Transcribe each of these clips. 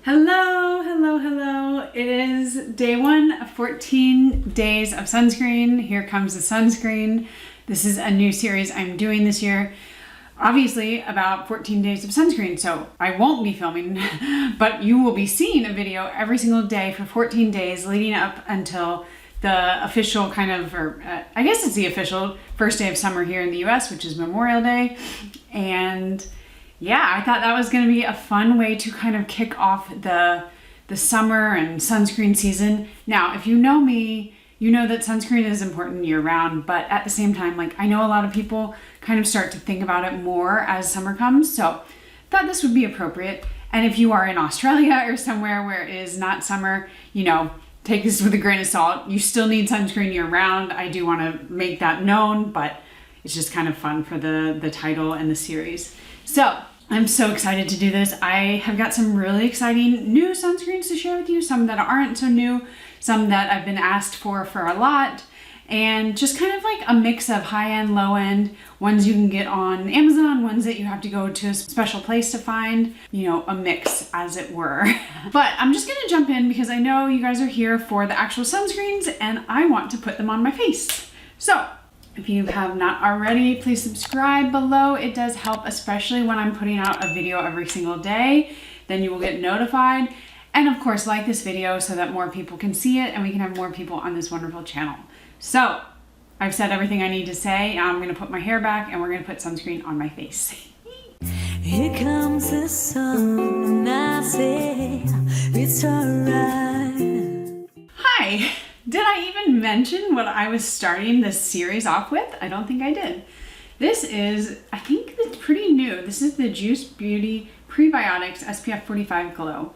Hello, hello, hello. It is day 1 of 14 days of sunscreen. Here comes the sunscreen. This is a new series I'm doing this year. Obviously about 14 days of sunscreen, so I won't be filming, but you will be seeing a video every single day for 14 days leading up until the official I guess it's the official first day of summer here in the US, which is Memorial Day. And yeah, I thought that was going to be a fun way to kind of kick off the summer and sunscreen season. Now, if you know me, you know that sunscreen is important year round, but at the same time, I know a lot of people kind of start to think about it more as summer comes. So I thought this would be appropriate. And if you are in Australia or somewhere where it is not summer, take this with a grain of salt. You still need sunscreen year round. I do want to make that known, but it's just kind of fun for the title and the series. So I'm so excited to do this. I have got some really exciting new sunscreens to share with you, some that aren't so new, some that I've been asked for a lot, and just kind of like a mix of high-end, low-end, ones you can get on Amazon, ones that you have to go to a special place to find, a mix as it were. But I'm just gonna jump in because I know you guys are here for the actual sunscreens and I want to put them on my face. So if you have not already, please subscribe below. It does help, especially when I'm putting out a video every single day. Then you will get notified. And of course, like this video so that more people can see it and we can have more people on this wonderful channel. So I've said everything I need to say. I'm gonna put my hair back and we're gonna put sunscreen on my face. Here comes the sun and I say it's alright. Hi. Did I even mention what I was starting this series off with? I don't think I did. This is, I think it's pretty new. This is the Juice Beauty Prebiotix SPF 45 Glow.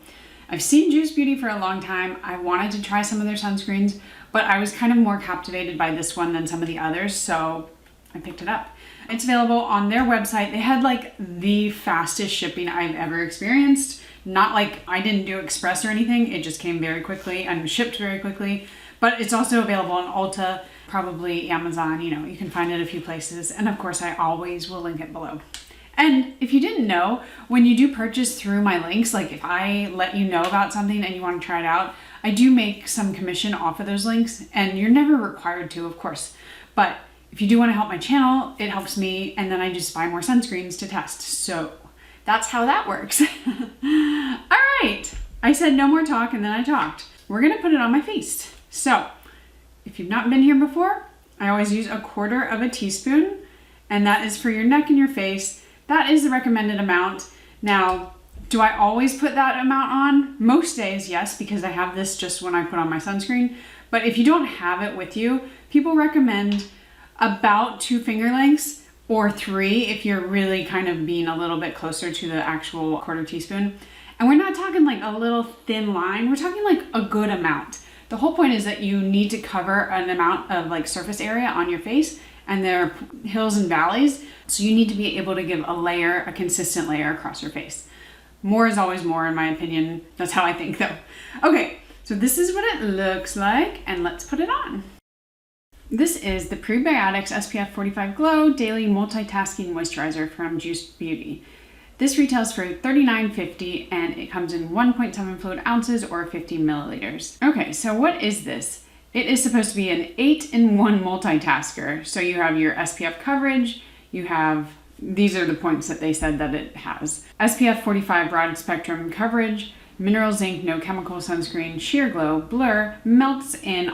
I've seen Juice Beauty for a long time. I wanted to try some of their sunscreens, but I was kind of more captivated by this one than some of the others, so I picked it up. It's available on their website. They had the fastest shipping I've ever experienced. Not like I didn't do express or anything. It just came very quickly and shipped very quickly. But it's also available on Ulta, probably Amazon, you can find it a few places. And of course, I always will link it below. And if you didn't know, when you do purchase through my links, if I let you know about something and you want to try it out, I do make some commission off of those links, and you're never required to, of course. But if you do want to help my channel, it helps me, and then I just buy more sunscreens to test. So that's how that works. All right, I said no more talk, and then I talked. We're gonna put it on my face. So if you've not been here before, I always use 1/4 teaspoon, and that is for your neck and your face. That is the recommended amount. Now, do I always put that amount on? Most days, yes, because I have this just when I put on my sunscreen. But if you don't have it with you, people recommend about 2 finger lengths or 3 if you're really kind of being a little bit closer to the actual 1/4 teaspoon. And we're not talking a little thin line, we're talking a good amount. The whole point is that you need to cover an amount of surface area on your face, and there are hills and valleys. So you need to be able to give a consistent layer across your face. More is always more in my opinion. That's how I think though. Okay, so this is what it looks like, and let's put it on. This is the Prebiotix SPF 45 Glow Daily Multitasking Moisturizer from Juice Beauty. This retails for $39.50 and it comes in 1.7 fluid ounces or 50 milliliters. Okay, so what is this? It is supposed to be an 8-in-1 multitasker. So you have your SPF coverage, these are the points that they said that it has. SPF 45 broad spectrum coverage, mineral zinc, no chemical sunscreen, sheer glow, blur, melts in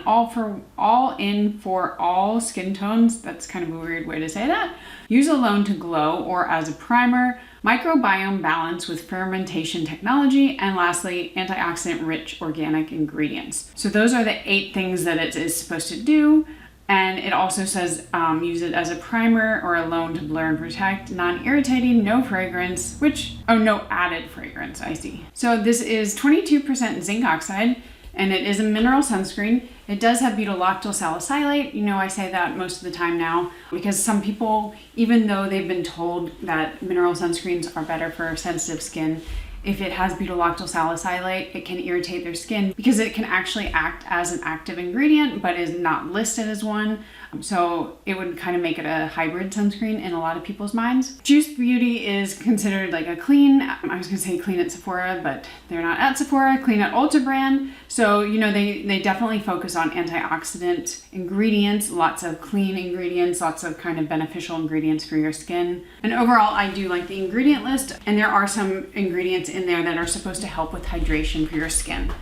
for all skin tones. That's kind of a weird way to say that. Use alone to glow or as a primer. Microbiome balance with fermentation technology, and lastly, antioxidant rich organic ingredients. So those are the 8 things that it is supposed to do. And it also says use it as a primer or alone to blur and protect, non-irritating, no fragrance, no added fragrance, I see. So this is 22% zinc oxide, and it is a mineral sunscreen. It does have butylactyl salicylate. I say that most of the time now because some people, even though they've been told that mineral sunscreens are better for sensitive skin, if it has butylactyl salicylate, it can irritate their skin because it can actually act as an active ingredient but is not listed as one. So it would kind of make it a hybrid sunscreen in a lot of people's minds. Juice Beauty is considered like a clean, I was gonna say clean at Sephora, but they're not at Sephora, clean at Ulta brand. So, you know, they definitely focus on antioxidant ingredients, lots of clean ingredients, lots of kind of beneficial ingredients for your skin. And overall, I do like the ingredient list, and there are some ingredients in there that are supposed to help with hydration for your skin.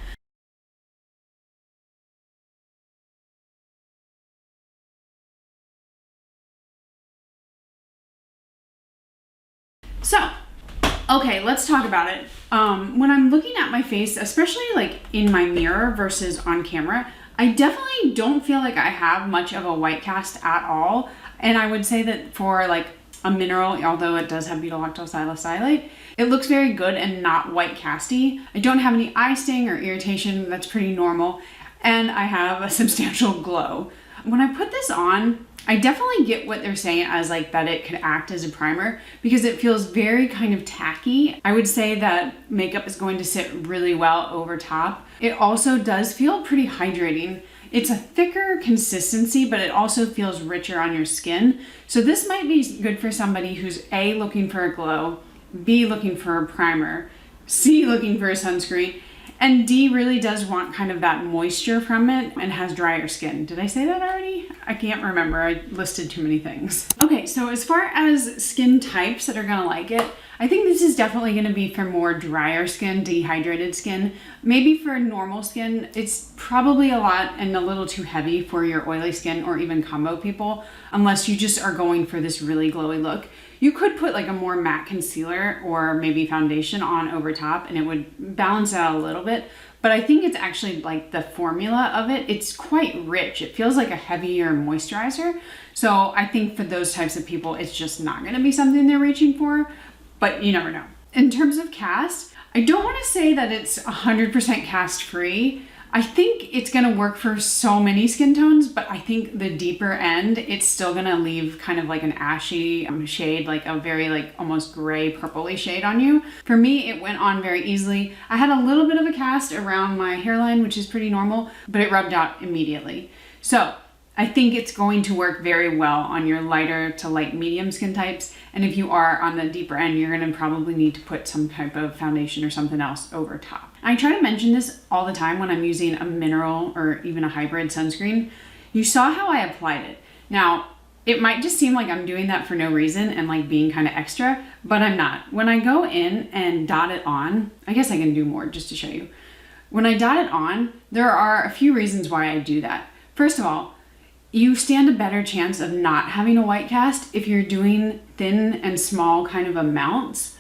So, okay, let's talk about it. When I'm looking at my face, especially like in my mirror versus on camera, I definitely don't feel like I have much of a white cast at all. And I would say that for like a mineral, although it does have beta-lactal salicylate, it looks very good and not white casty. I don't have any eye sting or irritation, that's pretty normal. And I have a substantial glow. When I put this on, I definitely get what they're saying as like that it could act as a primer because it feels very kind of tacky. I would say that makeup is going to sit really well over top. It also does feel pretty hydrating. It's a thicker consistency, but it also feels richer on your skin. So this might be good for somebody who's A, looking for a glow, B, looking for a primer, C, looking for a sunscreen, and D really does want kind of that moisture from it and has drier skin. Did I say that already? I can't remember. I listed too many things. Okay, so as far as skin types that are gonna like it, I think this is definitely gonna be for more drier skin, dehydrated skin. Maybe for normal skin, it's probably a lot and a little too heavy for your oily skin or even combo people, unless you just are going for this really glowy look. You could put like a more matte concealer or maybe foundation on over top and it would balance out a little bit. But I think it's actually like the formula of it, it's quite rich. It feels like a heavier moisturizer. So I think for those types of people, it's just not gonna be something they're reaching for, but you never know. In terms of cast, I don't wanna say that it's 100% cast free. I think it's gonna work for so many skin tones, but I think the deeper end, it's still gonna leave kind of like an ashy shade, like a very like almost gray purpley shade on you. For me, it went on very easily. I had a little bit of a cast around my hairline, which is pretty normal, but it rubbed out immediately. So I think it's going to work very well on your lighter to light medium skin types. And if you are on the deeper end, you're gonna probably need to put some type of foundation or something else over top. I try to mention this all the time when I'm using a mineral or even a hybrid sunscreen. You saw how I applied it. Now, it might just seem like I'm doing that for no reason and like being kind of extra, but I'm not. When I go in and dot it on, I guess I can do more just to show you. When I dot it on, there are a few reasons why I do that. First of all, you stand a better chance of not having a white cast if you're doing thin and small kind of amounts.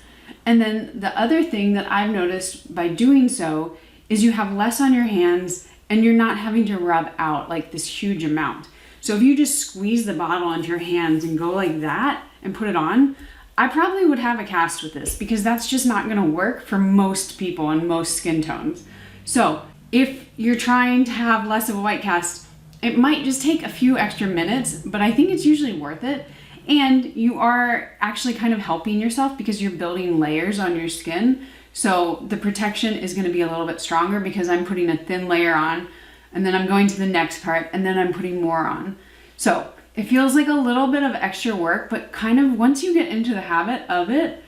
And then the other thing that I've noticed by doing so is you have less on your hands and you're not having to rub out like this huge amount. So if you just squeeze the bottle into your hands and go like that and put it on, I probably would have a cast with this because that's just not gonna work for most people and most skin tones. So if you're trying to have less of a white cast, it might just take a few extra minutes, but I think it's usually worth it. And you are actually kind of helping yourself because you're building layers on your skin. So the protection is going to be a little bit stronger because I'm putting a thin layer on and then I'm going to the next part and then I'm putting more on. So it feels like a little bit of extra work, but kind of once you get into the habit of it,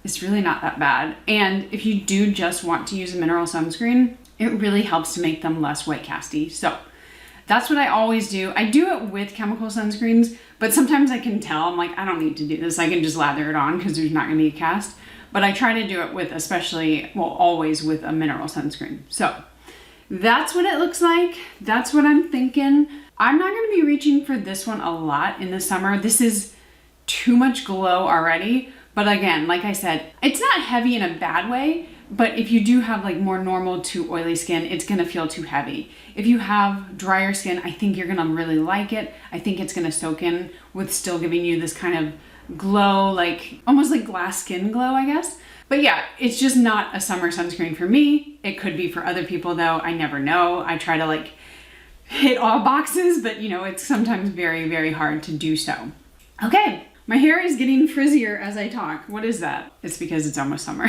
it's really not that bad. And if you do just want to use a mineral sunscreen, it really helps to make them less white casty. So that's what I always do. I do it with chemical sunscreens, but sometimes I can tell, I'm like, I don't need to do this. I can just lather it on because there's not gonna be a cast. But I try to do it with always with a mineral sunscreen. So that's what it looks like. That's what I'm thinking. I'm not gonna be reaching for this one a lot in the summer. This is too much glow already. But again, like I said, it's not heavy in a bad way, but if you do have like more normal to oily skin, it's gonna feel too heavy. If you have drier skin, I think you're gonna really like it. I think it's gonna soak in with still giving you this kind of glow, like almost like glass skin glow, I guess. But yeah, it's just not a summer sunscreen for me. It could be for other people though, I never know. I try to like hit all boxes, but you know, it's sometimes very, very hard to do so. Okay, my hair is getting frizzier as I talk. What is that? It's because it's almost summer.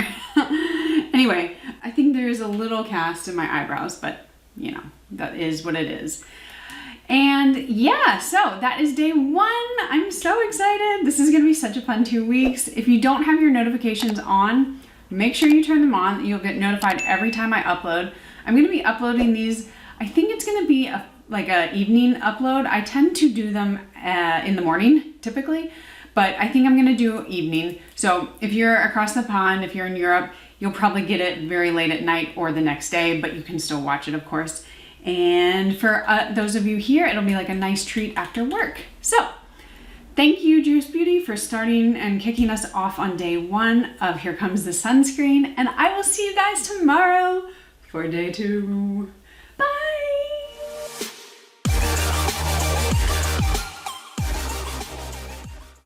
Anyway, I think there's a little cast in my eyebrows, but you know, that is what it is. And yeah, so that is day 1. I'm so excited. This is gonna be such a fun 2 weeks. If you don't have your notifications on, make sure you turn them on. You'll get notified every time I upload. I'm gonna be uploading these, I think it's gonna be like a evening upload. I tend to do them in the morning typically, but I think I'm gonna do evening. So if you're across the pond, if you're in Europe, you'll probably get it very late at night or the next day, but you can still watch it, of course. And for those of you here, it'll be like a nice treat after work. So thank you, Juice Beauty, for starting and kicking us off on day 1 of Here Comes the Sunscreen. And I will see you guys tomorrow for day 2. Bye.